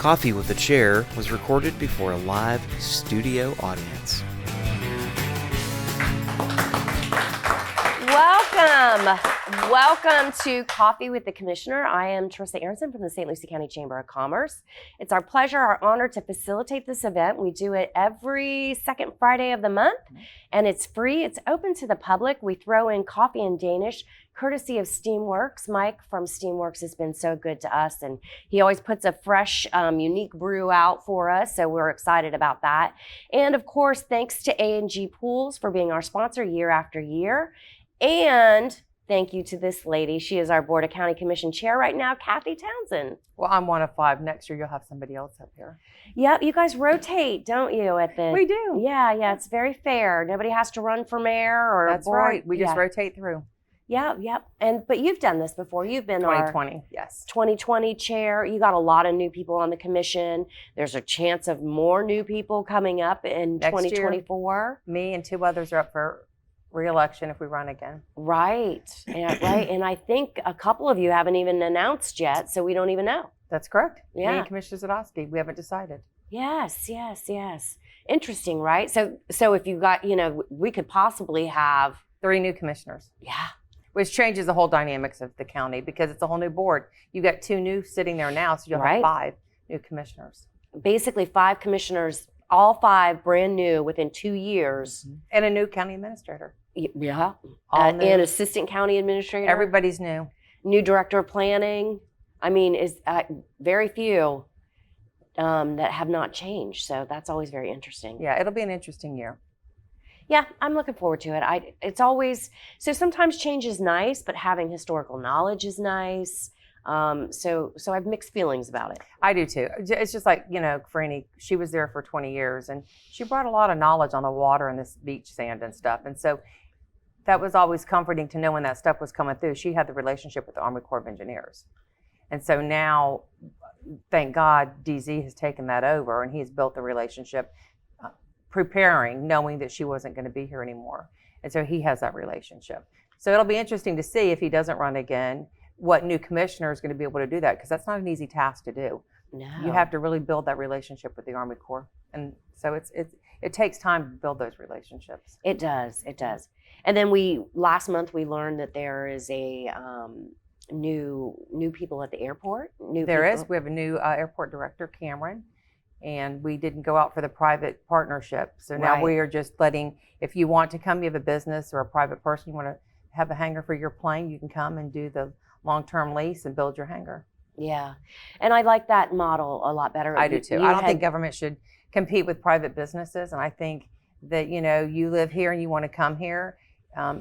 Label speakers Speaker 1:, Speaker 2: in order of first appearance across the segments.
Speaker 1: Coffee with the Chair was recorded before a live studio audience.
Speaker 2: Welcome to Coffee with the Commissioner. I am Teresa Aronson from the St. Lucie County Chamber of Commerce. It's our pleasure, our honor to facilitate this event. We do it every second Friday of the month, and it's free. It's open to the public. We throw in coffee in Danish, courtesy of Steamworks. Mike from Steamworks has been so good to us, and he always puts a fresh, unique brew out for us, so we're excited about that. And of course, thanks to A&G Pools for being our sponsor year after year. And thank you to this lady. She is our Board of County Commission Chair right now, Kathy Townsend.
Speaker 3: Well, I'm one of five. Next year, you'll have somebody else up here.
Speaker 2: Yep, you guys rotate, don't you?
Speaker 3: We do.
Speaker 2: Yeah, it's very fair. Nobody has to run for mayor or
Speaker 3: That's
Speaker 2: board.
Speaker 3: right. We just rotate through.
Speaker 2: Yep. But you've done this before. You've been
Speaker 3: 2020,
Speaker 2: our
Speaker 3: yes.
Speaker 2: 2020 chair. You got a lot of new people on the commission. There's a chance of more new people coming up in
Speaker 3: Next
Speaker 2: 2024.
Speaker 3: Year, me and two others are up for re-election if we run again.
Speaker 2: Right. And I think a couple of you haven't even announced yet, so we don't even know.
Speaker 3: That's correct.
Speaker 2: Yeah.
Speaker 3: Me and Commissioner Zadowski, we haven't decided.
Speaker 2: Yes. Interesting, right? So if you got, we could possibly have
Speaker 3: 3 new commissioners.
Speaker 2: Yeah.
Speaker 3: Which changes the whole dynamics of the county because it's a whole new board. You got 2 new sitting there now, so you'll have 5 new commissioners.
Speaker 2: Basically 5 commissioners, all 5 brand new within 2 years.
Speaker 3: And a new county administrator.
Speaker 2: Yeah.
Speaker 3: And
Speaker 2: assistant county administrator.
Speaker 3: Everybody's new.
Speaker 2: New director of planning. I mean, is very few that have not changed. So that's always very interesting.
Speaker 3: Yeah, it'll be an interesting year.
Speaker 2: Yeah, I'm looking forward to it. It's always, so sometimes change is nice, but having historical knowledge is nice. So I have mixed feelings about it.
Speaker 3: I do too. It's just like, Franny, she was there for 20 years and she brought a lot of knowledge on the water and this beach sand and stuff. And so that was always comforting to know when that stuff was coming through. She had the relationship with the Army Corps of Engineers. And so now, thank God, DZ has taken that over and he's built the relationship, preparing, knowing that she wasn't going to be here anymore. And so he has that relationship. So it'll be interesting to see if he doesn't run again, what new commissioner is going to be able to do that, because that's not an easy task to do.
Speaker 2: No.
Speaker 3: You have to really build that relationship with the Army Corps. And so it takes time to build those relationships.
Speaker 2: It does. And then last month we learned that there is a new people at the airport.
Speaker 3: There is. We have a new airport director, Cameron, and we didn't go out for the private partnership. So now we are just letting, if you want to come, you have a business or a private person, you want to have a hangar for your plane, you can come and do the long-term lease and build your hangar.
Speaker 2: Yeah. And I like that model a lot better.
Speaker 3: I do too. I don't think government should compete with private businesses. And I think that, you live here and you want to come here.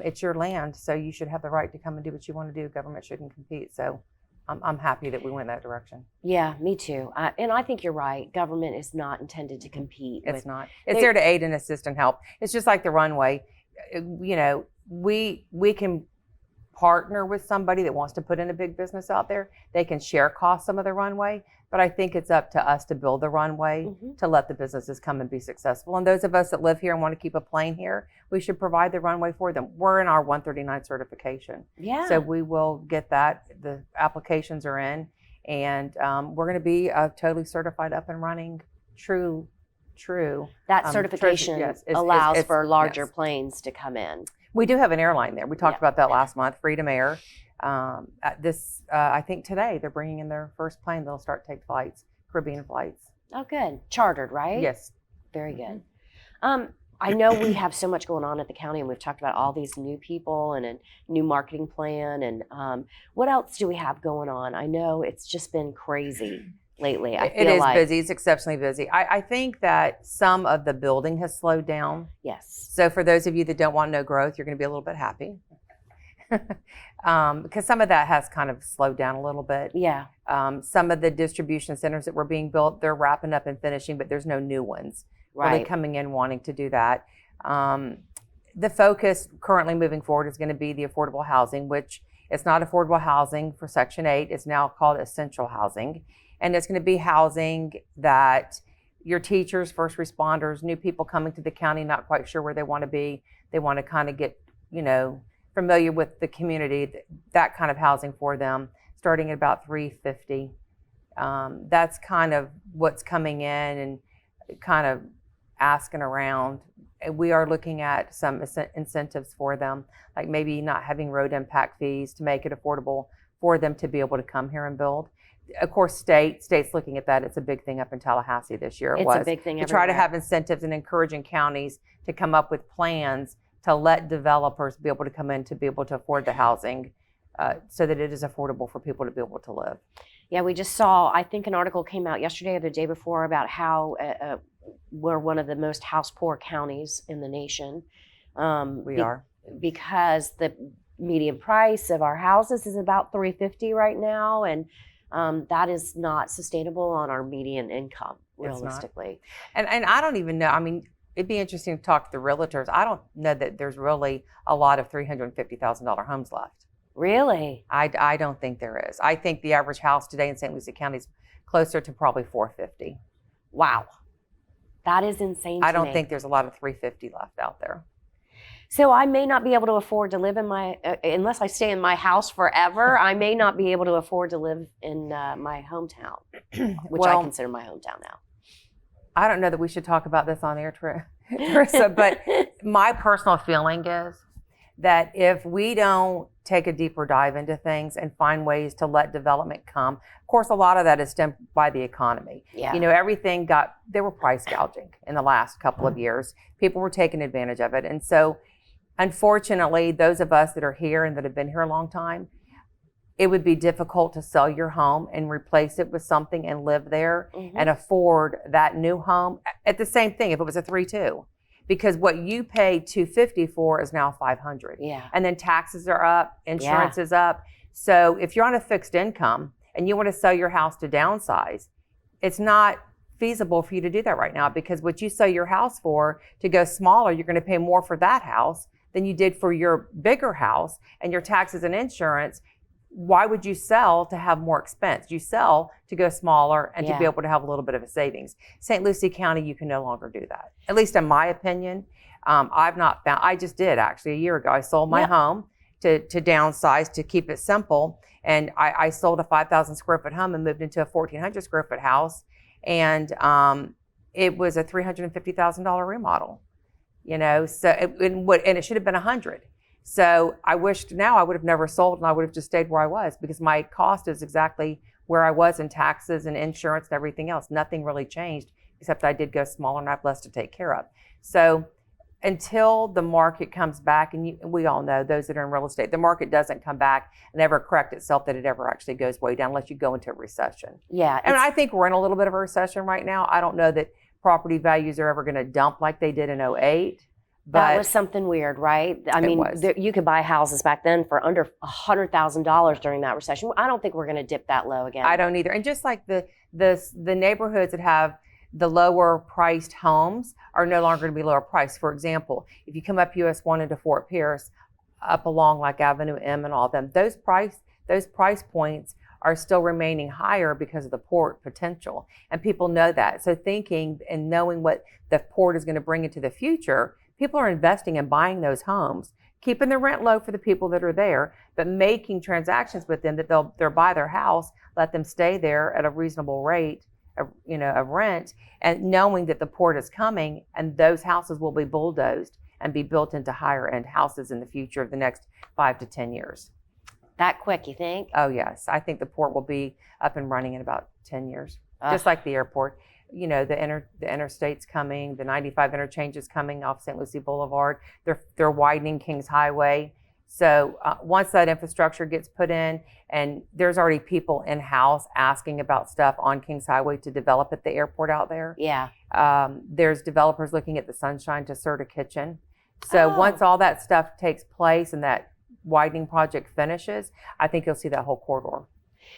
Speaker 3: It's your land, so you should have the right to come and do what you want to do. Government shouldn't compete. So I'm happy that we went that direction.
Speaker 2: Yeah, me too. And I think you're right. Government is not intended to compete.
Speaker 3: It's not. It's there to aid and assist and help. It's just like the runway. We can partner with somebody that wants to put in a big business out there. They can share costs some of the runway, but I think it's up to us to build the runway to let the businesses come and be successful. And those of us that live here and want to keep a plane here, we should provide the runway for them. We're in our 139 certification.
Speaker 2: Yeah.
Speaker 3: So we will get that. The applications are in, and we're going to be totally certified, up and running, true.
Speaker 2: That certification allows for larger planes to come in.
Speaker 3: We do have an airline there. We talked about that last month, Freedom Air. I think today they're bringing in their first plane. They'll start take flights, Caribbean flights.
Speaker 2: Oh, good. Chartered, right?
Speaker 3: Yes.
Speaker 2: Very good. I know we have so much going on at the county, and we've talked about all these new people and a new marketing plan. And what else do we have going on? I know it's just been crazy lately.
Speaker 3: It is busy. It's exceptionally busy. I think that some of the building has slowed down.
Speaker 2: Yes.
Speaker 3: So for those of you that don't want no growth, you're going to be a little bit happy. Because some of that has kind of slowed down a little bit.
Speaker 2: Yeah.
Speaker 3: Some of the distribution centers that were being built, they're wrapping up and finishing, but there's no new ones really coming in wanting to do that. The focus currently moving forward is going to be the affordable housing, which it's not affordable housing for Section 8. It's now called essential housing. And it's going to be housing that your teachers, first responders, new people coming to the county, not quite sure where they want to be. They want to kind of get, familiar with the community, that kind of housing for them, starting at about $350 That's kind of what's coming in and kind of asking around. We are looking at some incentives for them, like maybe not having road impact fees to make it affordable for them to be able to come here and build. Of course, state's looking at that. It's a big thing up in Tallahassee this year.
Speaker 2: It's a big thing
Speaker 3: to try to
Speaker 2: everywhere.
Speaker 3: have incentives and encouraging counties to come up with plans to let developers be able to come in to be able to afford the housing, so that it is affordable for people to be able to live.
Speaker 2: Yeah, we just saw, I think an article came out yesterday or the day before about how we're one of the most house poor counties in the nation.
Speaker 3: We are.
Speaker 2: Because the median price of our houses is about $350 right now, and that is not sustainable on our median income, realistically.
Speaker 3: And I don't even know. I mean, it'd be interesting to talk to the realtors. I don't know that there's really a lot of $350,000 homes left.
Speaker 2: Really?
Speaker 3: I don't think there is. I think the average house today in St. Lucie County is closer to probably $450,000.
Speaker 2: Wow. That is insane to
Speaker 3: I don't
Speaker 2: me.
Speaker 3: think there's a lot of $350,000 left out there.
Speaker 2: So I may not be able to afford to live in my, unless I stay in my house forever, I may not be able to afford to live in my hometown, which I consider my hometown now.
Speaker 3: I don't know that we should talk about this on air, Teresa, but my personal feeling is that if we don't take a deeper dive into things and find ways to let development come, of course, a lot of that is stemmed by the economy.
Speaker 2: Yeah.
Speaker 3: You know, there were price gouging in the last couple of years. People were taking advantage of it. And so, unfortunately, those of us that are here and that have been here a long time, it would be difficult to sell your home and replace it with something and live there and afford that new home at the same thing if it was a 3-2. Because what you pay $250 for is now $500.
Speaker 2: Yeah.
Speaker 3: And then taxes are up, insurance is up. So if you're on a fixed income and you want to sell your house to downsize, it's not feasible for you to do that right now, because what you sell your house for to go smaller, you're going to pay more for that house than you did for your bigger house, and your taxes and insurance. Why would you sell to have more expense? You sell to go smaller and to be able to have a little bit of a savings. St. Lucie County, you can no longer do that. At least in my opinion. I've not found, I just did actually a year ago. I sold my home to downsize, to keep it simple. And I sold a 5,000 square foot home and moved into a 1,400 square foot house. And it was a $350,000 remodel, you know, so and it should have been 100. So I wished now I would have never sold and I would have just stayed where I was, because my cost is exactly where I was in taxes and insurance and everything else. Nothing really changed, except I did go smaller and I have less to take care of. So until the market comes back, and we all know, those that are in real estate, the market doesn't come back and ever correct itself, that it ever actually goes way down unless you go into a recession.
Speaker 2: Yeah.
Speaker 3: And I think we're in a little bit of a recession right now. I don't know that property values are ever going to dump like they did in 2008.
Speaker 2: That was something weird, right? I mean, you could buy houses back then for under $100,000 during that recession. I don't think we're going to dip that low again.
Speaker 3: I don't either. And just like the neighborhoods that have the lower priced homes are no longer going to be lower priced. For example, if you come up US 1 into Fort Pierce, up along like Avenue M and all them, those price points are still remaining higher because of the port potential. And people know that. So thinking and knowing what the port is going to bring into the future, people are investing in buying those homes, keeping the rent low for the people that are there, but making transactions with them that they'll buy their house, let them stay there at a reasonable rate, of rent, and knowing that the port is coming and those houses will be bulldozed and be built into higher end houses in the future of the next 5 to 10 years.
Speaker 2: That quick, you think?
Speaker 3: Oh yes, I think the port will be up and running in about 10 years, just like the airport. You know, the interstate's coming, the 95 interchange is coming off St. Lucie Boulevard. They're widening Kings Highway. So once that infrastructure gets put in, and there's already people in-house asking about stuff on Kings Highway to develop at the airport out there.
Speaker 2: Yeah.
Speaker 3: There's developers looking at the Sunshine to Serta Kitchen. So once all that stuff takes place and that widening project finishes, I think you'll see that whole corridor.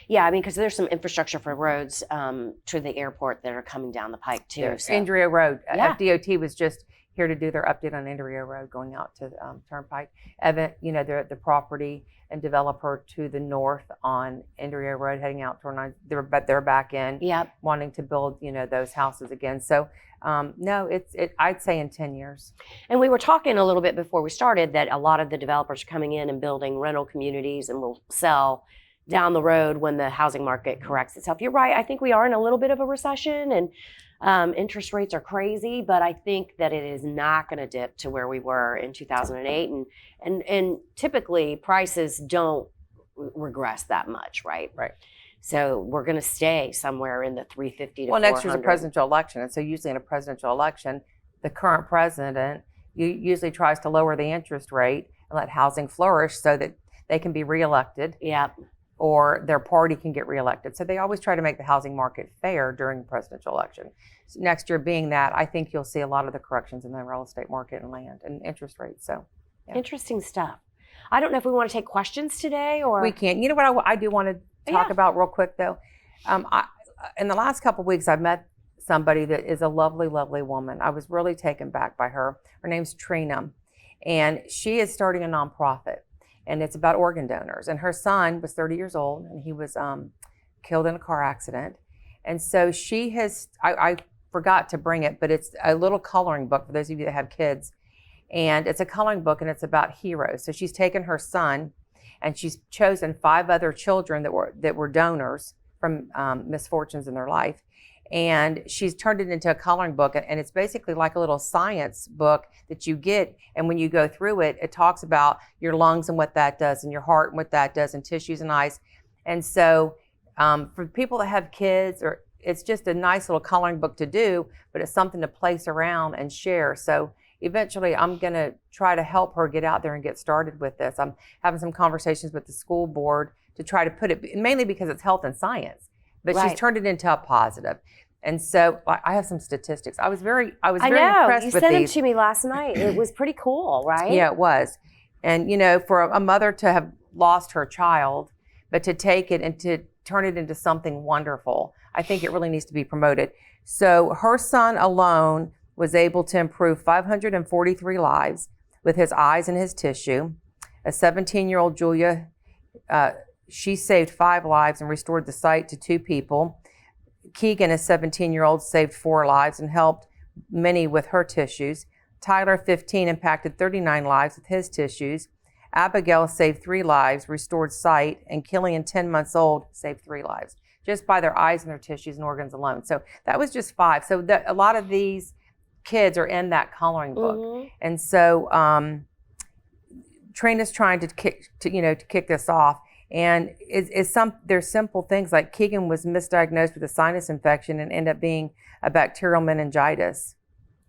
Speaker 2: Yeah, I mean, because there's some infrastructure for roads to the airport that are coming down the pike too.
Speaker 3: There's
Speaker 2: So.
Speaker 3: Andrea Road.
Speaker 2: Yeah.
Speaker 3: FDOT was just here to do their update on Andrea Road going out to Turnpike. Evan, you know, the property and developer to the north on Andrea Road heading out toward they're back in.
Speaker 2: Yep.
Speaker 3: Wanting to build, you know, those houses again. So no, I'd say in 10 years.
Speaker 2: And we were talking a little bit before we started that a lot of the developers are coming in and building rental communities and will sell down the road when the housing market corrects itself. You're right. I think we are in a little bit of a recession, and interest rates are crazy, but I think that it is not going to dip to where we were in 2008. And typically prices don't regress that much, right?
Speaker 3: Right.
Speaker 2: So we're going to stay somewhere in the 350 to
Speaker 3: Well,
Speaker 2: 400.
Speaker 3: next year's a presidential election, and so usually in a presidential election, the current president usually tries to lower the interest rate and let housing flourish so that they can be reelected.
Speaker 2: Yep.
Speaker 3: Or their party can get reelected. So they always try to make the housing market fair during the presidential election. So next year being that, I think you'll see a lot of the corrections in the real estate market and land and interest rates. So yeah.
Speaker 2: Interesting stuff. I don't know if we want to take questions today or
Speaker 3: We can. You know what I do want to talk about real quick though? In the last couple of weeks, I've met somebody that is a lovely, lovely woman. I was really taken back by her. Her name's Trina, and she is starting a nonprofit. And it's about organ donors. And her son was 30 years old, and he was killed in a car accident. And so she has, I forgot to bring it, but it's a little coloring book for those of you that have kids. And it's a coloring book, and it's about heroes. So she's taken her son, and she's chosen 5 other children that were donors from misfortunes in their life. And she's turned it into a coloring book, and it's basically like a little science book that you get. And when you go through it, it talks about your lungs and what that does, and your heart and what that does, and tissues and eyes. And so for people that have kids, or it's just a nice little coloring book to do, but it's something to place around and share. So eventually I'm going to try to help her get out there and get started with this. I'm having some conversations with the school board to try to put it, mainly because it's health and science, but
Speaker 2: Right.
Speaker 3: she's turned it into a positive. And so I have some statistics. I was very
Speaker 2: I know
Speaker 3: impressed
Speaker 2: you
Speaker 3: with
Speaker 2: sent
Speaker 3: these.
Speaker 2: them to me last night. It was pretty cool, right?
Speaker 3: Yeah, it was. And, you know, for a mother to have lost her child, but to take it and to turn it into something wonderful, I think it really needs to be promoted. So her son alone was able to improve 543 lives with his eyes and his tissue. A 17-year-old Julia, she saved 5 lives and restored the sight to 2 people. Keegan, a 17-year-old, saved 4 lives and helped many with her tissues. Tyler, 15, impacted 39 lives with his tissues. Abigail saved 3 lives, restored sight, and Killian, 10 months old, saved 3 lives just by their eyes and their tissues and organs alone. So that was just 5. So a lot of these kids are in that coloring book.
Speaker 2: Mhm.
Speaker 3: And so Trina's trying to kick this off. And there's simple things like Keegan was misdiagnosed with a sinus infection and ended up being a bacterial meningitis.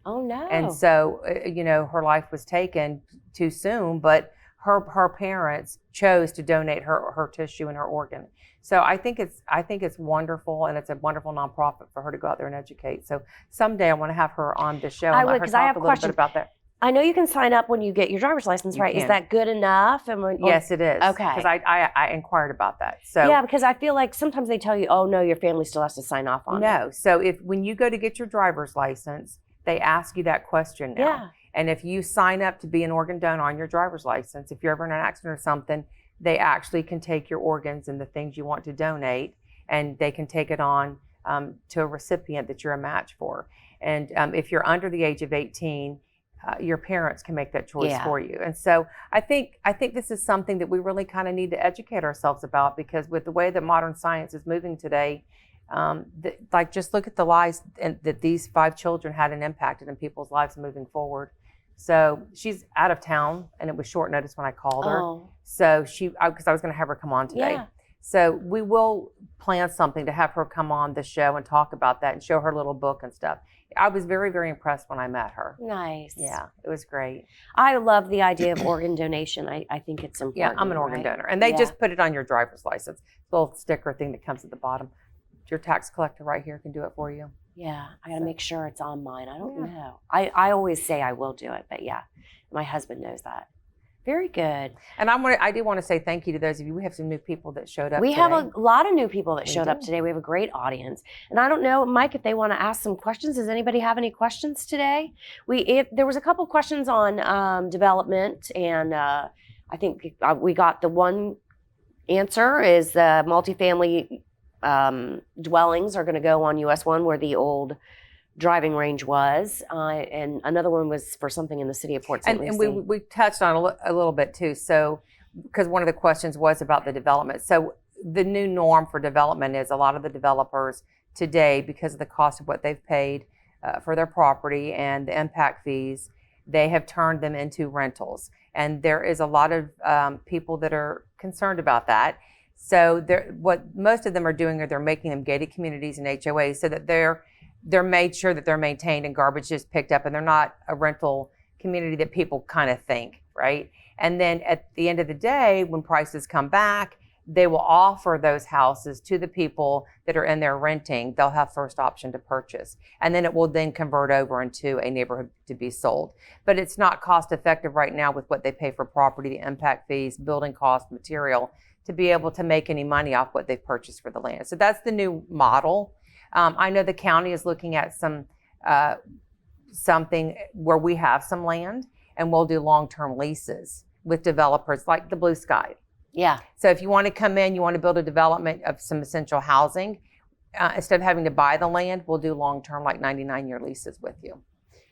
Speaker 2: Oh no.
Speaker 3: And so, her life was taken too soon, but her parents chose to donate her tissue and her organ. So I think it's wonderful, and it's a wonderful nonprofit for her to go out there and educate. So someday I want to have her on the show
Speaker 2: I
Speaker 3: and
Speaker 2: would,
Speaker 3: let her
Speaker 2: 'cause I
Speaker 3: talk
Speaker 2: have
Speaker 3: a little bit
Speaker 2: questions.
Speaker 3: about that.
Speaker 2: I know you can sign up when you get your driver's license,
Speaker 3: You
Speaker 2: right? Is
Speaker 3: can.
Speaker 2: that good enough? And
Speaker 3: Yes, it is.
Speaker 2: Okay.
Speaker 3: Because I inquired about that. So
Speaker 2: Yeah, because I feel like sometimes they tell you, oh no, your family still has to sign off on it.
Speaker 3: no. So when you go to get your driver's license, they ask you that question now.
Speaker 2: Yeah.
Speaker 3: And if you sign up to be an organ donor on your driver's license, if you're ever in an accident or something, they actually can take your organs and the things you want to donate, and they can take it on to a recipient that you're a match for. And if you're under the age of 18, your parents can make that choice
Speaker 2: Yeah.
Speaker 3: for you. And so I think this is something that we really kind of need to educate ourselves about, because with the way that modern science is moving today, just look at the lives that these 5 children had and impacted in people's lives moving forward. So she's out of town, and it was short notice when I called her.
Speaker 2: Oh.
Speaker 3: So because I was going to have her come on today.
Speaker 2: Yeah.
Speaker 3: So we will plan something to have her come on the show and talk about that and show her little book and stuff. I was very, very impressed when I met her.
Speaker 2: Nice.
Speaker 3: Yeah, it was great.
Speaker 2: I love the idea of organ donation. I think it's important.
Speaker 3: Yeah, I'm an organ
Speaker 2: right?
Speaker 3: donor. And they
Speaker 2: Yeah.
Speaker 3: just put it on your driver's license. It's a little sticker thing that comes at the bottom. Your tax collector right here can do it for you.
Speaker 2: Yeah, I got to make sure it's on mine. I don't
Speaker 3: Yeah.
Speaker 2: know. I always say I will do it, but yeah, my husband knows that. Very good.
Speaker 3: And I do want to say thank you to those of you. We have some new people that showed up
Speaker 2: We
Speaker 3: today.
Speaker 2: have a lot of new people that
Speaker 3: We
Speaker 2: showed up
Speaker 3: do.
Speaker 2: today. We have a great audience. And I don't know, Mike, if they want to ask some questions. Does anybody have any questions today? There was a couple questions on development, and I think we got the one answer is the multifamily dwellings are going to go on US 1 where the old driving range was, and another one was for something in the city of Port St.
Speaker 3: And
Speaker 2: Lucie.
Speaker 3: we touched on a little bit too. So, because one of the questions was about the development. So the new norm for development is a lot of the developers today, because of the cost of what they've paid for their property and the impact fees, they have turned them into rentals. And there is a lot of people that are concerned about that. So what most of them are doing are they're making them gated communities and HOAs so that they're made sure that they're maintained and garbage is picked up, and they're not a rental community that people kind of think, right? And then at the end of the day, when prices come back, they will offer those houses to the people that are in there renting. They'll have first option to purchase. And then it will then convert over into a neighborhood to be sold. But it's not cost effective right now with what they pay for property, the impact fees, building cost, material, to be able to make any money off what they've purchased for the land. So that's the new model. I know the county is looking at something where we have some land and we'll do long-term leases with developers like the Blue Sky.
Speaker 2: Yeah.
Speaker 3: So if you want to come in, you want to build a development of some essential housing, instead of having to buy the land, we'll do long-term, like 99-year leases with you.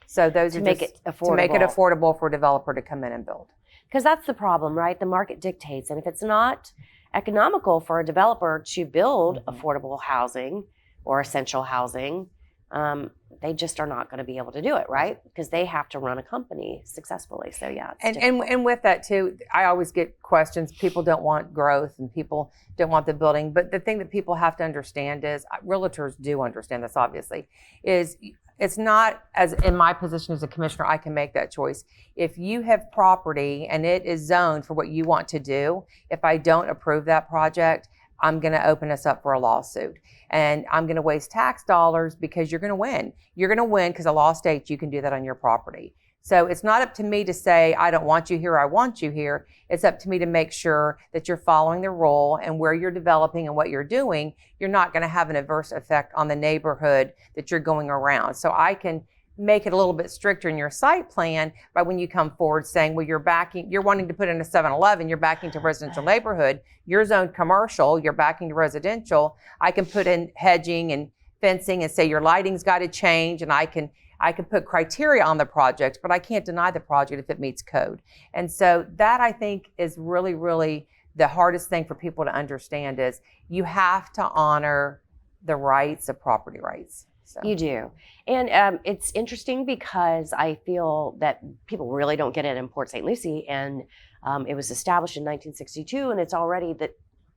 Speaker 3: So those
Speaker 2: To
Speaker 3: are
Speaker 2: make
Speaker 3: just
Speaker 2: it affordable.
Speaker 3: to make it affordable for a developer to come in and build.
Speaker 2: Because that's the problem, right? The market dictates. And if it's not economical for a developer to build affordable housing or essential housing, they just are not going to be able to do it, right? Because they have to run a company successfully. So yeah, it's
Speaker 3: and with that too, I always get questions. People don't want growth and people don't want the building. But the thing that people have to understand is, realtors do understand this obviously, is it's not, as in my position as a commissioner, I can make that choice. If you have property and it is zoned for what you want to do, if I don't approve that project, I'm going to open us up for a lawsuit. And I'm going to waste tax dollars because you're going to win. You're going to win because the law states you can do that on your property. So it's not up to me to say, I don't want you here, I want you here. It's up to me to make sure that you're following the rule, and where you're developing and what you're doing, you're not going to have an adverse effect on the neighborhood that you're going around. So I can make it a little bit stricter in your site plan by when you come forward saying, well, you're wanting to put in a 7-Eleven, you're backing to residential neighborhood, you're zoned commercial, you're backing to residential. I can put in hedging and fencing and say your lighting's got to change, and I can put criteria on the project, but I can't deny the project if it meets code. And so that, I think, is really, really the hardest thing for people to understand, is you have to honor the rights of property rights. So.
Speaker 2: You do. And it's interesting because I feel that people really don't get it in Port St. Lucie. And it was established in 1962, and it's already the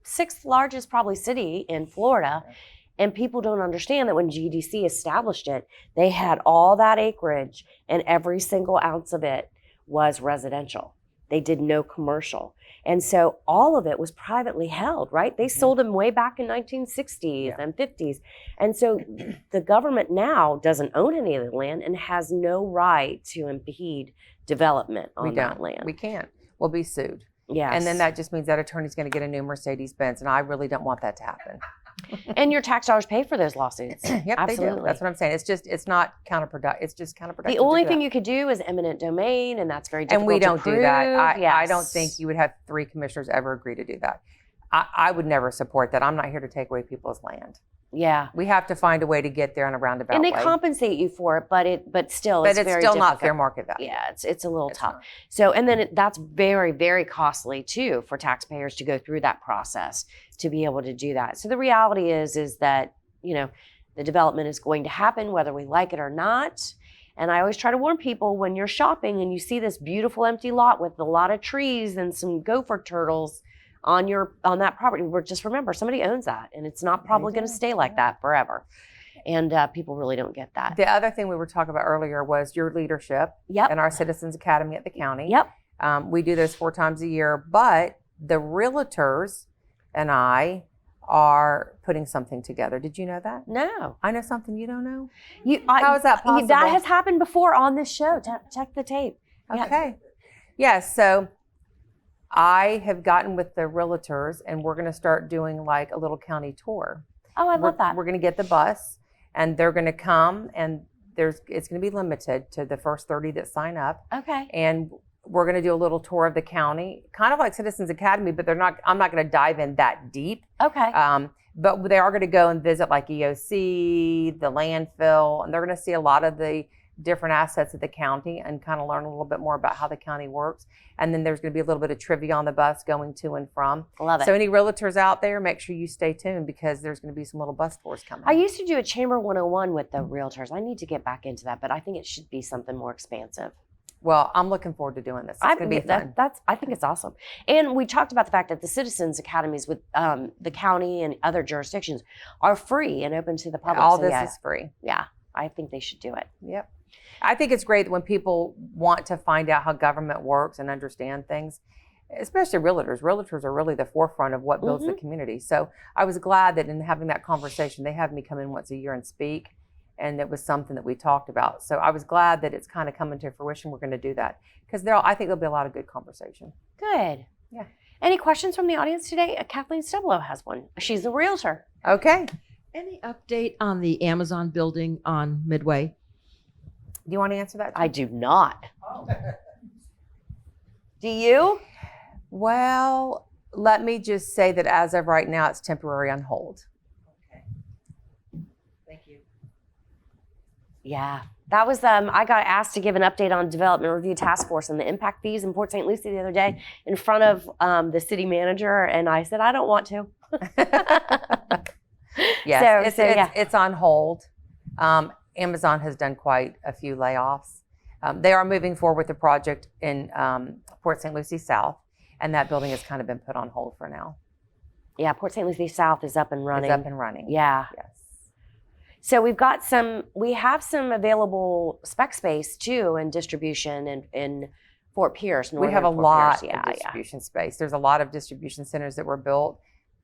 Speaker 2: 6th largest probably city in Florida. And people don't understand that when GDC established it, they had all that acreage and every single ounce of it was residential. They did no commercial. And so all of it was privately held, right? They sold them way back in 1960s and 50s. And so the government now doesn't own any of the land and has no right to impede development on that land.
Speaker 3: We can't. We'll be sued.
Speaker 2: Yes.
Speaker 3: And then that just means that attorney's going to get a new Mercedes-Benz, and I really don't want that to happen.
Speaker 2: And your tax dollars pay for those lawsuits.
Speaker 3: Yep,
Speaker 2: absolutely.
Speaker 3: They do. That's what I'm saying. It's not counterproductive. It's just counterproductive.
Speaker 2: The only thing you could do is eminent domain, and that's very difficult
Speaker 3: and we don't
Speaker 2: to prove.
Speaker 3: do that.
Speaker 2: Yes.
Speaker 3: I don't think you would have 3 commissioners ever agree to do that. I would never support that. I'm not here to take away people's land.
Speaker 2: Yeah.
Speaker 3: We have to find a way to get there in a roundabout
Speaker 2: And they
Speaker 3: way.
Speaker 2: compensate you for it, but still,
Speaker 3: But
Speaker 2: it's
Speaker 3: it's
Speaker 2: very
Speaker 3: still
Speaker 2: difficult.
Speaker 3: not fair market value.
Speaker 2: Yeah, it's a little tough.
Speaker 3: not.
Speaker 2: So, and then that's very, very costly too for taxpayers to go through that process to be able to do that. So the reality is that, you know, the development is going to happen whether we like it or not. And I always try to warn people, when you're shopping and you see this beautiful empty lot with a lot of trees and some gopher turtles on that property, just remember, somebody owns that, and it's not probably going to stay like that forever. And people really don't get that.
Speaker 3: The other thing we were talking about earlier was your leadership
Speaker 2: Yep.
Speaker 3: and our Citizens Academy at the county.
Speaker 2: Yep.
Speaker 3: We do those 4 times a year, but the realtors and I are putting something together. Did you know that?
Speaker 2: No.
Speaker 3: I know something you don't know.
Speaker 2: How
Speaker 3: is that possible?
Speaker 2: That has happened before on this show. Check the tape. Yeah.
Speaker 3: Okay. Yes. So I have gotten with the realtors, and we're going to start doing like a little county tour.
Speaker 2: Oh, I love that.
Speaker 3: We're going to get the bus, and they're going to come, and it's going to be limited to the first 30 that sign up.
Speaker 2: Okay.
Speaker 3: And we're going to do a little tour of the county, kind of like Citizens Academy, but I'm not going to dive in that deep.
Speaker 2: Okay.
Speaker 3: But they are going to go and visit like EOC, the landfill, and they're going to see a lot of the different assets of the county and kind of learn a little bit more about how the county works. And then there's going to be a little bit of trivia on the bus going to and from.
Speaker 2: Love it.
Speaker 3: So any realtors out there, make sure you stay tuned because there's going to be some little bus tours coming.
Speaker 2: I used to do a Chamber 101 with the realtors. I need to get back into that, but I think it should be something more expansive.
Speaker 3: Well, I'm looking forward to doing this. It's going to be fun.
Speaker 2: I think it's awesome. And we talked about the fact that the citizens academies with the county and other jurisdictions are free and open to the public.
Speaker 3: All
Speaker 2: So,
Speaker 3: this
Speaker 2: yeah,
Speaker 3: is free.
Speaker 2: Yeah, I think they should do it.
Speaker 3: Yep. I think it's great when people want to find out how government works and understand things, especially realtors. Realtors are really the forefront of what builds the community. So I was glad that in having that conversation, they have me come in once a year and speak. And it was something that we talked about. So I was glad that it's kind of coming to fruition. We're going to do that because I think there'll be a lot of good conversation.
Speaker 2: Good.
Speaker 3: Yeah.
Speaker 2: Any questions from the audience today? Kathleen Stublow has one. She's a realtor.
Speaker 3: Okay.
Speaker 4: Any update on the Amazon building on Midway?
Speaker 3: Do you want to answer that?
Speaker 2: I do not. Do you?
Speaker 3: Well, let me just say that as of right now, it's temporary on hold.
Speaker 4: Thank you.
Speaker 2: Yeah. That was, I got asked to give an update on Development Review Task Force and the impact fees in Port St. Lucie the other day in front of the city manager. And I said, I don't want to.
Speaker 3: Yes,
Speaker 2: yeah.
Speaker 3: it's on hold. Amazon has done quite a few layoffs. They are moving forward with the project in Port St. Lucie South, and that building has kind of been put on hold for now.
Speaker 2: Yeah, Port St. Lucie South is up and running.
Speaker 3: It's up and running.
Speaker 2: Yeah.
Speaker 3: Yes.
Speaker 2: So we have some available spec space too in distribution in Fort Pierce.
Speaker 3: We have a
Speaker 2: northern Fort
Speaker 3: lot
Speaker 2: Pierce.
Speaker 3: of distribution space. There's a lot of distribution centers that were built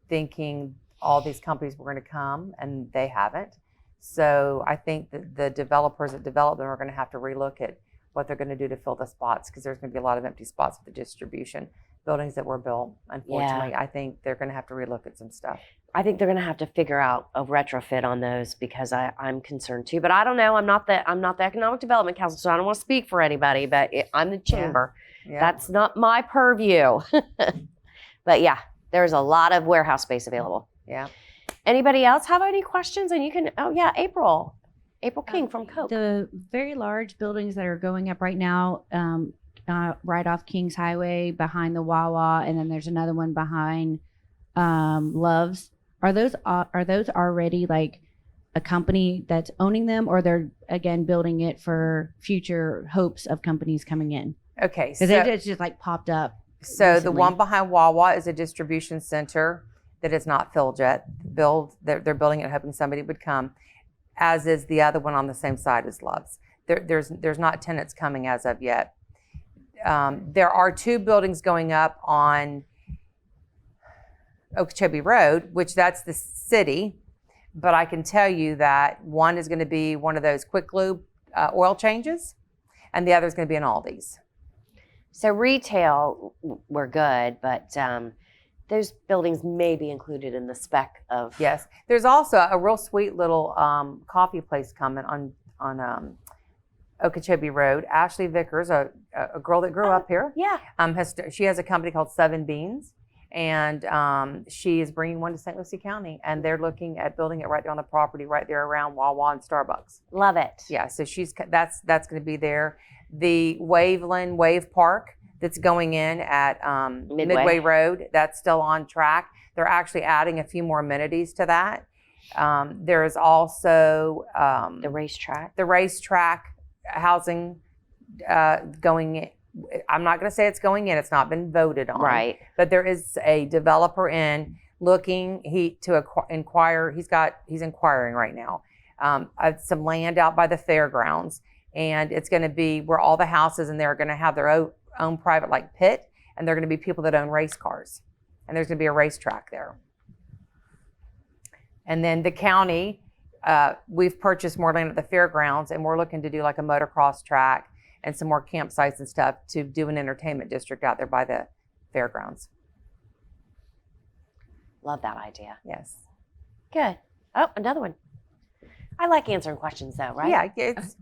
Speaker 3: thinking all these companies were going to come, and they haven't. So I think that the developers that develop them are going to have to relook at what they're going to do to fill the spots because there's going to be a lot of empty spots with the distribution buildings that were built. Unfortunately, I think they're going to have to relook at some stuff.
Speaker 2: I think they're going to have to figure out a retrofit on those because I'm concerned too. But I don't know. I'm not the Economic Development Council, so I don't want to speak for anybody. But I'm the chamber.
Speaker 3: Yeah.
Speaker 2: That's not my purview. But yeah, there's a lot of warehouse space available.
Speaker 3: Yeah.
Speaker 2: Anybody else have any questions? And you can. Oh yeah, April King from Coke.
Speaker 5: The very large buildings that are going up right now, right off Kings Highway behind the Wawa, and then there's another one behind Love's. Are those already like a company that's owning them, or they're again building it for future hopes of companies coming in?
Speaker 3: Okay.
Speaker 5: Because it just like popped up.
Speaker 3: So
Speaker 5: recently.
Speaker 3: the one behind Wawa is a distribution center that is not filled yet. They're building it hoping somebody would come, as is the other one on the same side as Love's. There's not tenants coming as of yet. There are two buildings going up on Okeechobee Road, which that's the city, but I can tell you that one is going to be one of those quick lube oil changes, and the other is going to be an Aldi's.
Speaker 2: So retail, we're good, but those buildings may be included in the spec of.
Speaker 3: Yes, there's also a real sweet little coffee place coming on Okeechobee Road. Ashley Vickers, a girl that grew up here,
Speaker 2: Yeah.
Speaker 3: she has a company called Seven Beans, and she is bringing one to St. Lucie County, and they're looking at building it right there on the property, right there around Wawa and Starbucks.
Speaker 2: Love it.
Speaker 3: Yeah, so that's going to be there. The Waveland Wave Park that's going in at Midway Road, that's still on track. They're actually adding a few more amenities to that. There is also
Speaker 2: The racetrack.
Speaker 3: the racetrack housing going in. I'm not going to say it's going in. It's not been voted on.
Speaker 2: Right.
Speaker 3: But there is a developer in looking inquire. He's inquiring right now. Some land out by the fairgrounds, and it's going to be where all the houses in there are going to have their own private like pit, and they're going to be people that own race cars, and there's going to be a racetrack there. And then the county, we've purchased more land at the fairgrounds, and we're looking to do like a motocross track and some more campsites and stuff to do an entertainment district out there by the fairgrounds.
Speaker 2: Love that idea.
Speaker 3: Yes.
Speaker 2: Good. Oh, another one. I like answering questions though, right?
Speaker 3: Yeah. It's,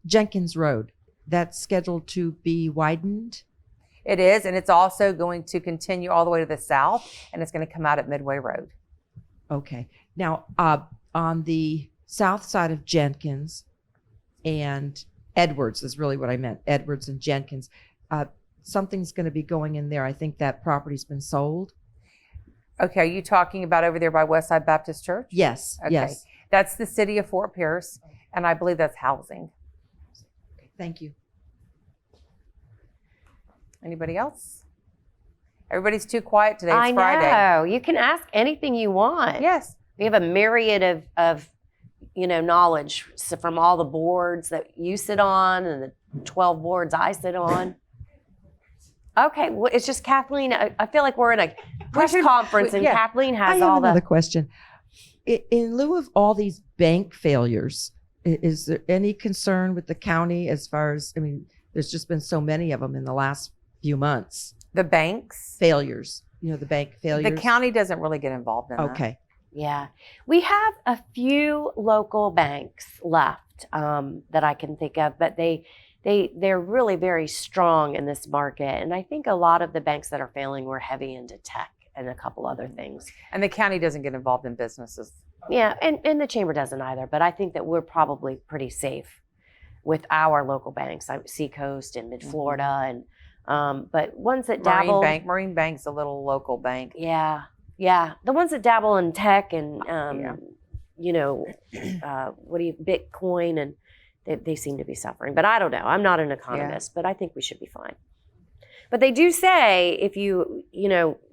Speaker 4: Jenkins Road, that's scheduled to be widened.
Speaker 3: it is, and it's also going to continue all the way to the south, and it's going to come out at Midway Road.
Speaker 4: Okay. Now, on the south side of Jenkins and Edwards is really what I meant. Edwards and Jenkins. Something's going to be going in there. I think that property's been sold.
Speaker 3: Okay, are you talking about over there by Westside Baptist Church?
Speaker 4: Yes.
Speaker 3: Okay.
Speaker 4: Yes.
Speaker 3: That's the city of Fort Pierce, and I believe that's housing.
Speaker 4: Okay, thank you.
Speaker 3: Anybody else? Everybody's too quiet today. It's
Speaker 2: I
Speaker 3: Friday.
Speaker 2: know. You can ask anything you want.
Speaker 3: Yes.
Speaker 2: We have a myriad of knowledge from all the boards that you sit on and the 12 boards I sit on. Okay, well, it's just Kathleen. I feel like we're in a press conference and
Speaker 3: yeah.
Speaker 2: Kathleen
Speaker 4: I
Speaker 2: has
Speaker 4: have
Speaker 2: all
Speaker 4: another
Speaker 2: the.
Speaker 4: question. In lieu of all these bank failures, is there any concern with the county as far as, I mean, there's just been so many of them in the last few months.
Speaker 3: The banks.
Speaker 4: Failures, the bank failures.
Speaker 3: The county doesn't really get involved in that.
Speaker 4: Okay.
Speaker 2: Yeah, we have a few local banks left that I can think of, but they're really very strong in this market. And I think a lot of the banks that are failing were heavy into tech and a couple other things.
Speaker 3: And the county doesn't get involved in businesses.
Speaker 2: Yeah, and the chamber doesn't either, but I think that we're probably pretty safe with our local banks, like Seacoast and Mid-Florida, and but ones that dabble.
Speaker 3: Marine Bank's a little local bank.
Speaker 2: Yeah, the ones that dabble in tech and Bitcoin, and they seem to be suffering. But I don't know. I'm not an economist, but I think we should be fine. But they do say if you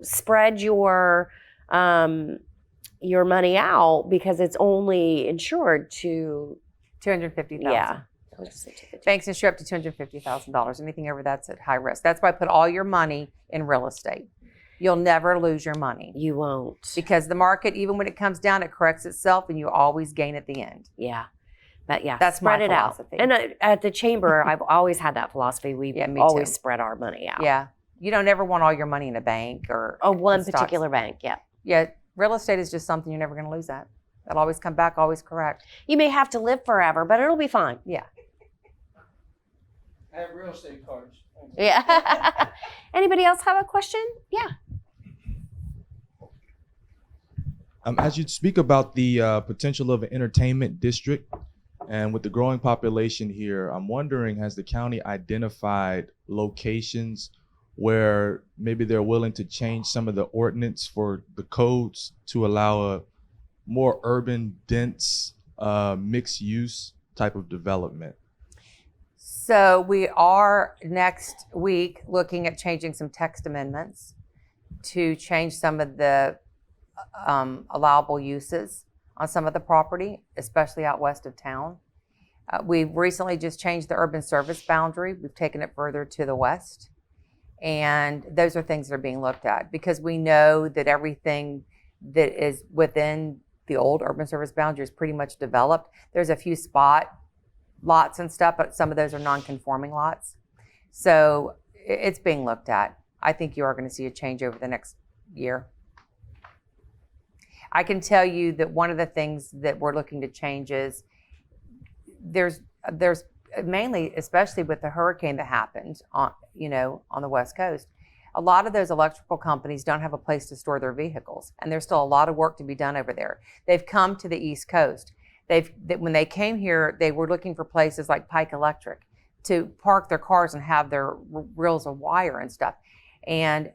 Speaker 2: spread your money out, because it's only insured to
Speaker 3: $250,000.
Speaker 2: yeah.
Speaker 3: Banks insure up to $250,000. Anything over that's at high risk. That's why I put all your money in real estate. You'll never lose your money
Speaker 2: You won't.
Speaker 3: because the market, even when it comes down, it corrects itself, and you always gain at the end.
Speaker 2: Yeah. But yeah,
Speaker 3: That's my
Speaker 2: spread it out.
Speaker 3: philosophy.
Speaker 2: And at the chamber, I've always had that philosophy. We
Speaker 3: Yeah, me
Speaker 2: always
Speaker 3: too.
Speaker 2: spread our money out.
Speaker 3: Yeah, you don't ever want all your money in a bank or
Speaker 2: One
Speaker 3: in stocks.
Speaker 2: particular bank, yeah.
Speaker 3: Yeah, real estate is just something you're never going to lose at. It'll always come back, always correct.
Speaker 2: You may have to live forever, but it'll be fine.
Speaker 3: Yeah.
Speaker 6: I have real estate cards.
Speaker 2: Yeah. Anybody else have a question? Yeah.
Speaker 7: As you speak about the potential of an entertainment district, and with the growing population here, I'm wondering, has the county identified locations where maybe they're willing to change some of the ordinance for the codes to allow a more urban, dense, mixed use type of development?
Speaker 3: So we are next week looking at changing some text amendments to change some of the allowable uses on some of the property, especially out west of town. We've recently just changed the urban service boundary. We've taken it further to the west. And those are things that are being looked at because we know that everything that is within the old urban service boundary is pretty much developed. There's a few spot lots and stuff, but some of those are non-conforming lots. So it's being looked at. I think you are going to see a change over the next year. I can tell you that one of the things that we're looking to change is there's mainly, especially with the hurricane that happened on the West Coast, a lot of those electrical companies don't have a place to store their vehicles, and there's still a lot of work to be done over there. They've come to the East Coast. When they came here, they were looking for places like Pike Electric to park their cars and have their reels of wire and stuff. And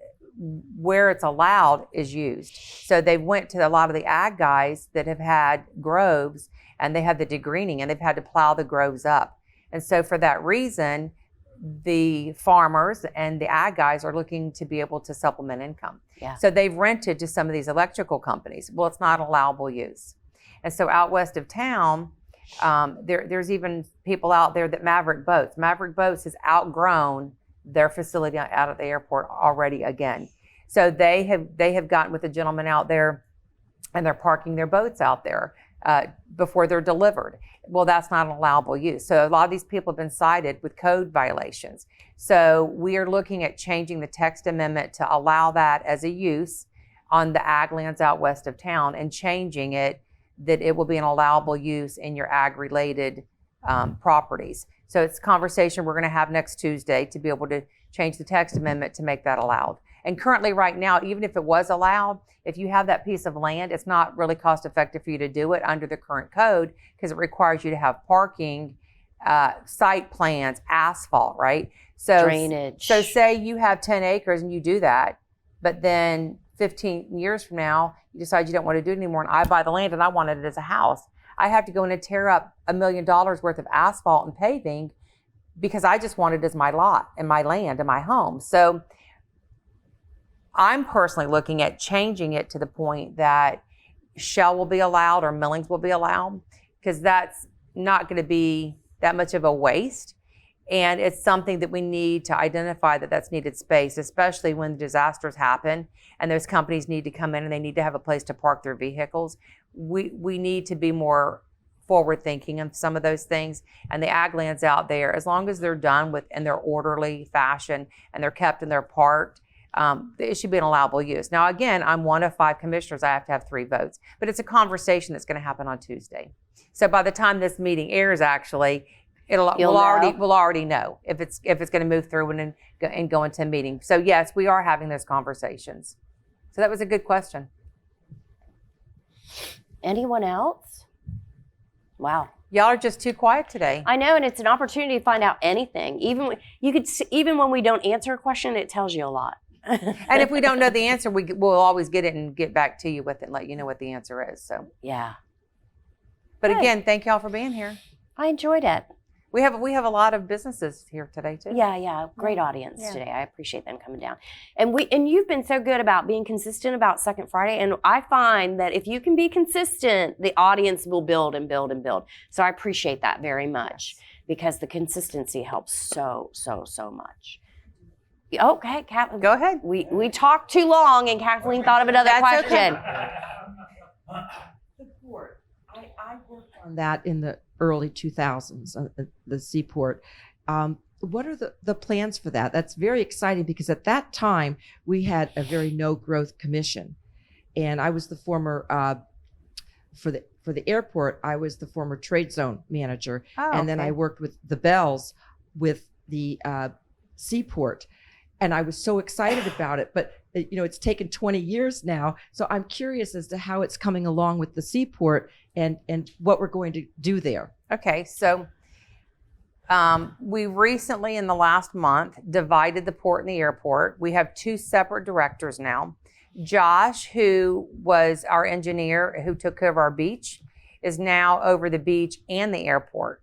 Speaker 3: where it's allowed is used. So they went to a lot of the ag guys that have had groves, and they have the degreening, and they've had to plow the groves up. And so for that reason, the farmers and the ag guys are looking to be able to supplement income.
Speaker 2: Yeah.
Speaker 3: So they've rented to some of these electrical companies. Well, it's not allowable use. And so out west of town, there's even people out there that Maverick Boats has outgrown their facility out at the airport already again. So they have gotten with a gentleman out there, and they're parking their boats out there before they're delivered. Well, that's not an allowable use. So a lot of these people have been cited with code violations. So we are looking at changing the text amendment to allow that as a use on the ag lands out west of town, and changing it that it will be an allowable use in your ag-related properties. So it's a conversation we're going to have next Tuesday to be able to change the text amendment to make that allowed. And currently right now, even if it was allowed, if you have that piece of land, it's not really cost effective for you to do it under the current code because it requires you to have parking site plans, asphalt, right? So
Speaker 2: Drainage.
Speaker 3: So say you have 10 acres and you do that, but then 15 years from now, you decide you don't want to do it anymore, and I buy the land and I wanted it as a house. I have to go in and tear up $1 million worth of asphalt and paving because I just want it as my lot and my land and my home. So I'm personally looking at changing it to the point that shell will be allowed or millings will be allowed, because that's not going to be that much of a waste. And it's something that we need to identify that that's needed space, especially when disasters happen and those companies need to come in and they need to have a place to park their vehicles. We need to be more forward thinking of some of those things. And the ag lands out there, as long as they're done with in their orderly fashion and they're kept and they're parked, it should be an allowable use. Now, again, I'm one of 5 commissioners. I have to have 3 votes, but it's a conversation that's going to happen on Tuesday. So by the time this meeting airs, actually, we'll already know if it's going to move through and go into a meeting. So yes, we are having those conversations. So that was a good question.
Speaker 2: Anyone else? Wow.
Speaker 3: Y'all are just too quiet today.
Speaker 2: I know, and it's an opportunity to find out anything. Even when we don't answer a question, it tells you a lot.
Speaker 3: And if we don't know the answer, we'll always get it and get back to you with it and let you know what the answer is. So
Speaker 2: yeah.
Speaker 3: But
Speaker 2: Good.
Speaker 3: again, thank y'all for being here.
Speaker 2: I enjoyed it.
Speaker 3: We have a lot of businesses here today too.
Speaker 2: Yeah, great audience
Speaker 3: Yeah.
Speaker 2: today. I appreciate them coming down. And you've been so good about being consistent about Second Friday. And I find that if you can be consistent, the audience will build and build and build. So I appreciate that very much because the consistency helps so much. Okay, Kathleen.
Speaker 3: Go ahead.
Speaker 2: We talked too long and Kathleen thought of another
Speaker 3: That's
Speaker 2: question.
Speaker 4: The port. I worked on that in the early 2000s, the seaport. What are the plans for that? That's very exciting because at that time we had a very no growth commission, and I was the former for the airport. I was the former trade zone manager, and then I worked with the Bells with the seaport, and I was so excited about it. But it's taken 20 years now, so I'm curious as to how it's coming along with the seaport and what we're going to do there.
Speaker 3: Okay, so we recently, in the last month, divided the port and the airport. We have 2 separate directors now. Josh, who was our engineer who took care of our beach, is now over the beach and the airport.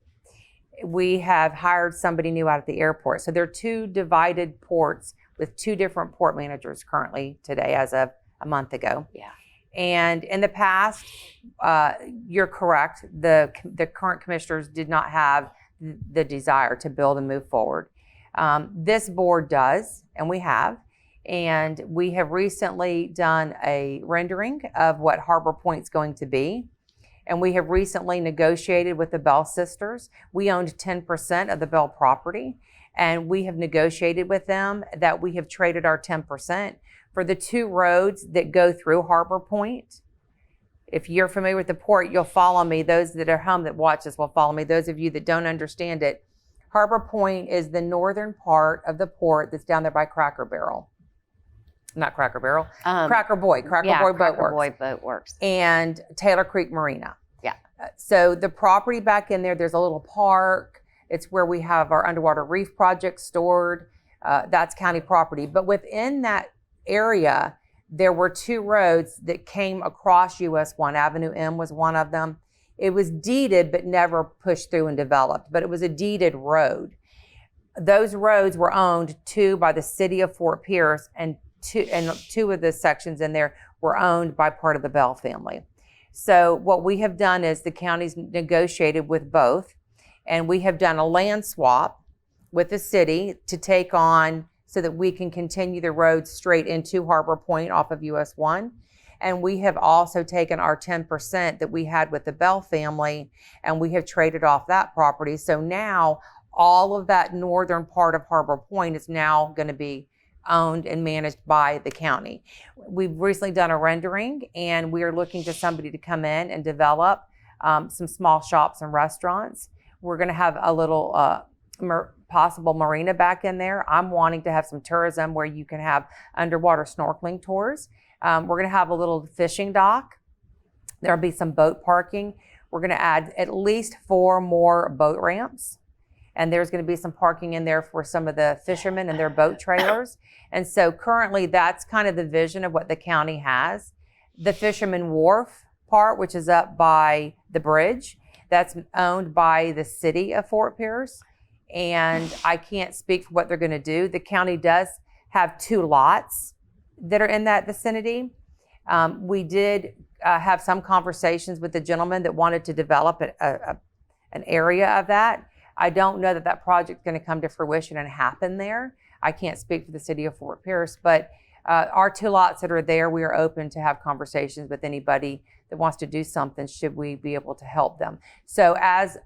Speaker 3: We have hired somebody new out at the airport. So there are 2 divided ports with 2 different port managers currently today as of a month ago.
Speaker 2: Yeah.
Speaker 3: And in the past, you're correct, the current commissioners did not have the desire to build and move forward. This board does, and we have. And we have recently done a rendering of what Harbor Point's going to be. And we have recently negotiated with the Bell sisters. We owned 10% of the Bell property, and we have negotiated with them that we have traded our 10% for the 2 roads that go through Harbor Point. If you're familiar with the port, you'll follow me. Those that are home that watch this will follow me. Those of you that don't understand it, Harbor Point is the northern part of the port that's down there by Cracker Barrel. Not Cracker Barrel, Cracker Boy Boat Works. And Taylor Creek Marina.
Speaker 2: Yeah.
Speaker 3: So the property back in there's a little park. It's where we have our underwater reef project stored. That's county property. But within that area, there were 2 roads that came across US 1. Avenue M was one of them. It was deeded but never pushed through and developed, but it was a deeded road. Those roads were owned 2 by the city of Fort Pierce, and 2 of the sections in there were owned by part of the Bell family. So what we have done is the county's negotiated with both, and we have done a land swap with the city to take on so that we can continue the road straight into Harbor Point off of US 1. And we have also taken our 10% that we had with the Bell family, and we have traded off that property. So now all of that northern part of Harbor Point is now going to be owned and managed by the county. We've recently done a rendering, and we are looking to somebody to come in and develop some small shops and restaurants. We're going to have a little possible marina back in there. I'm wanting to have some tourism where you can have underwater snorkeling tours. We're going to have a little fishing dock. There'll be some boat parking. We're going to add at least 4 more boat ramps and there's going to be some parking in there for some of the fishermen and their boat trailers. And so currently that's kind of the vision of what the county has. The Fisherman Wharf part, which is up by the bridge, that's owned by the city of Fort Pierce. And I can't speak for what they're going to do. The county does have 2 lots that are in that vicinity. We did have some conversations with the gentleman that wanted to develop an area of that. I don't know that that project's going to come to fruition and happen there. I can't speak for the city of Fort Pierce, but our 2 lots that are there, we are open to have conversations with anybody that wants to do something, should we be able to help them. So as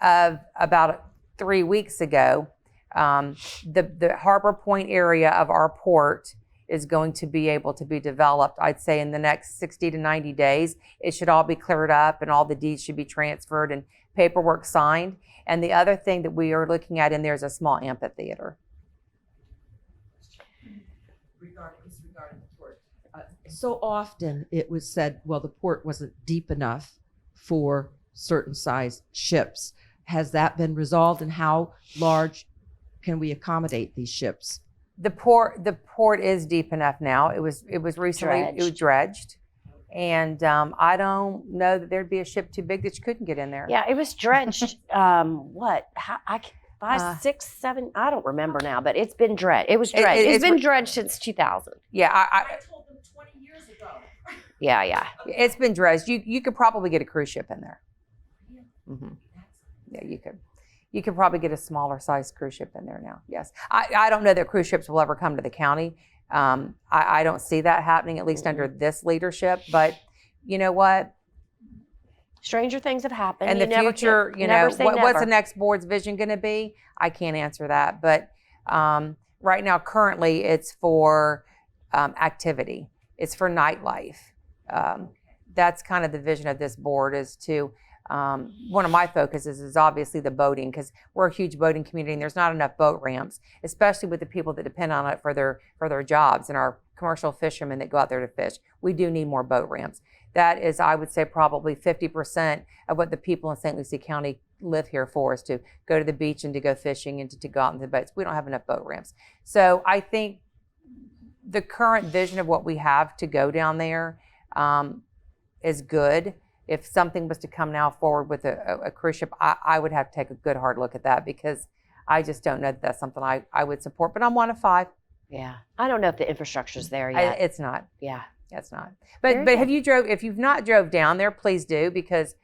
Speaker 3: of about 3 weeks ago, the Harbor Point area of our port is going to be able to be developed. I'd say in the next 60 to 90 days, it should all be cleared up and all the deeds should be transferred and paperwork signed. And the other thing that we are looking at in there is a small amphitheater.
Speaker 4: Regarding the port, so often it was said, well, the port wasn't deep enough for certain size ships. Has that been resolved, and how large can we accommodate these ships?
Speaker 3: The port is deep enough now. It was recently it was dredged, and I don't know that there'd be a ship too big that you couldn't get in there.
Speaker 2: Yeah, it was dredged. 5, 6, 7. I don't remember now, but it's been dredged. It was dredged. It's been dredged since 2000.
Speaker 3: Yeah,
Speaker 4: I told them 20 years ago.
Speaker 2: Yeah.
Speaker 3: it's been dredged. You could probably get a cruise ship in there. Mm-hmm. Yeah, you could. You could probably get a smaller size cruise ship in there now. Yes, I don't know that cruise ships will ever come to the county. I don't see that happening, at least under this leadership. But you know what?
Speaker 2: Stranger things have happened.
Speaker 3: In the future, what's the next board's vision going to be? I can't answer that. But right now, currently, it's for activity. It's for nightlife. That's kind of the vision of this board, is to, one of my focuses is obviously the boating, because we're a huge boating community and there's not enough boat ramps, especially with the people that depend on it for their jobs and our commercial fishermen that go out there to fish. We do need more boat ramps. That is, I would say, probably 50% of what the people in St. Lucie County live here for, is to go to the beach and to go fishing and to go out in the boats. We don't have enough boat ramps. So I think the current vision of what we have to go down there is good. If something was to come now forward with a cruise ship, I would have to take a good hard look at that, because I just don't know that that's something I would support. But I'm one of 5.
Speaker 2: Yeah. I don't know if the infrastructure's there yet.
Speaker 3: It's not.
Speaker 2: Yeah.
Speaker 3: It's not. But if you've not drove down there, please do, because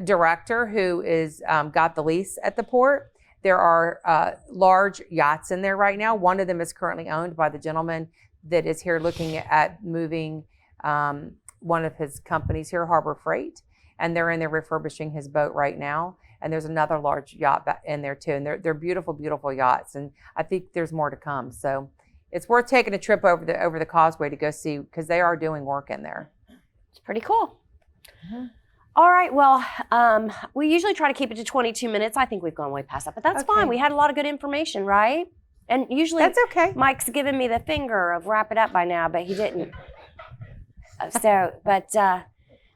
Speaker 3: Director, who is got the lease at the port, there are large yachts in there right now. One of them is currently owned by the gentleman that is here looking at moving one of his companies here, Harbor Freight, and they're in there refurbishing his boat right now. And there's another large yacht in there too, and they're beautiful, beautiful yachts. And I think there's more to come. So it's worth taking a trip over the causeway to go see, because they are doing work in there.
Speaker 2: It's pretty cool. Mm-hmm. All right. Well, we usually try to keep it to 22 minutes. I think we've gone way past that, but that's fine. We had a lot of good information, right? And usually
Speaker 3: that's okay.
Speaker 2: Mike's given me the finger of wrap it up by now, but he didn't.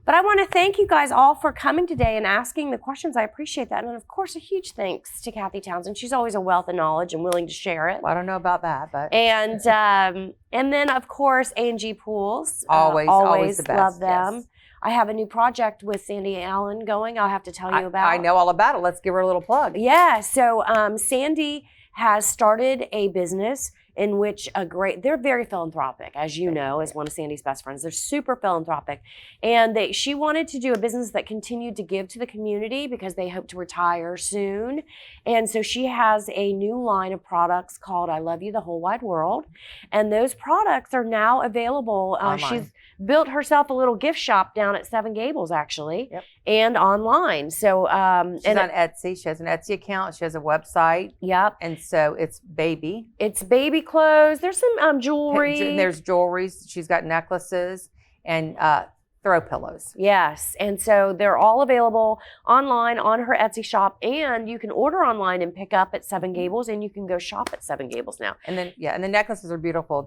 Speaker 2: But I want to thank you guys all for coming today and asking the questions. I appreciate that. And of course, a huge thanks to Kathy Townsend. She's always a wealth of knowledge and willing to share it.
Speaker 3: Well, I don't know about that, but.
Speaker 2: And then of course, A&G Pools.
Speaker 3: Always the best.
Speaker 2: Love them.
Speaker 3: Yes.
Speaker 2: I have a new project with Sandy Allen going. I'll have to tell you about.
Speaker 3: I know all about it. Let's give her a little plug.
Speaker 2: Yeah. So Sandy has started a business in which they're very philanthropic, as you know, as one of Sandy's best friends. They're super philanthropic. And she wanted to do a business that continued to give to the community, because they hope to retire soon. And so she has a new line of products called I Love You, the Whole Wide World. And those products are now available. She's built herself a little gift shop down at Seven Gables, actually, and online. So
Speaker 3: she's on Etsy. She has an Etsy account. She has a website.
Speaker 2: Yep.
Speaker 3: And so it's baby
Speaker 2: clothes. There's some jewelry.
Speaker 3: There's jewelry. She's got necklaces and throw pillows.
Speaker 2: Yes. And so they're all available online on her Etsy shop, and you can order online and pick up at Seven Gables, and you can go shop at Seven Gables now.
Speaker 3: And then, and the necklaces are beautiful.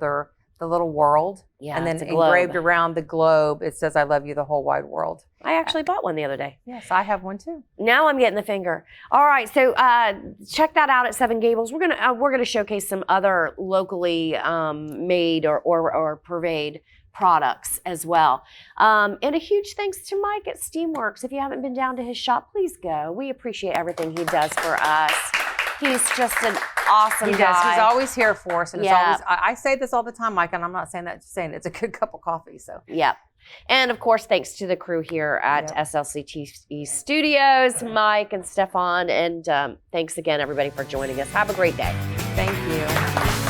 Speaker 3: the little world,
Speaker 2: Yeah,
Speaker 3: and then
Speaker 2: it's a globe.
Speaker 3: engraved around the globe, it says, "I love you, the whole wide world."
Speaker 2: I actually bought one the other day.
Speaker 3: Yes, I have one too.
Speaker 2: Now I'm getting the finger. All right, so check that out at Seven Gables. We're gonna showcase some other locally made or purveyed products as well. And a huge thanks to Mike at Steamworks. If you haven't been down to his shop, please go. We appreciate everything he does for us. He's just an awesome
Speaker 3: He
Speaker 2: guy.
Speaker 3: does. He's always here for us, and it's
Speaker 2: Yeah.
Speaker 3: always. I say this all the time, Mike, and I'm not saying that. Just saying it's a good cup of coffee. So
Speaker 2: Yep. And of course, thanks to the crew here at
Speaker 3: Yep.
Speaker 2: SLCT Studios, Mike and Stefan. And thanks again, everybody, for joining us. Have a great day.
Speaker 3: thank you.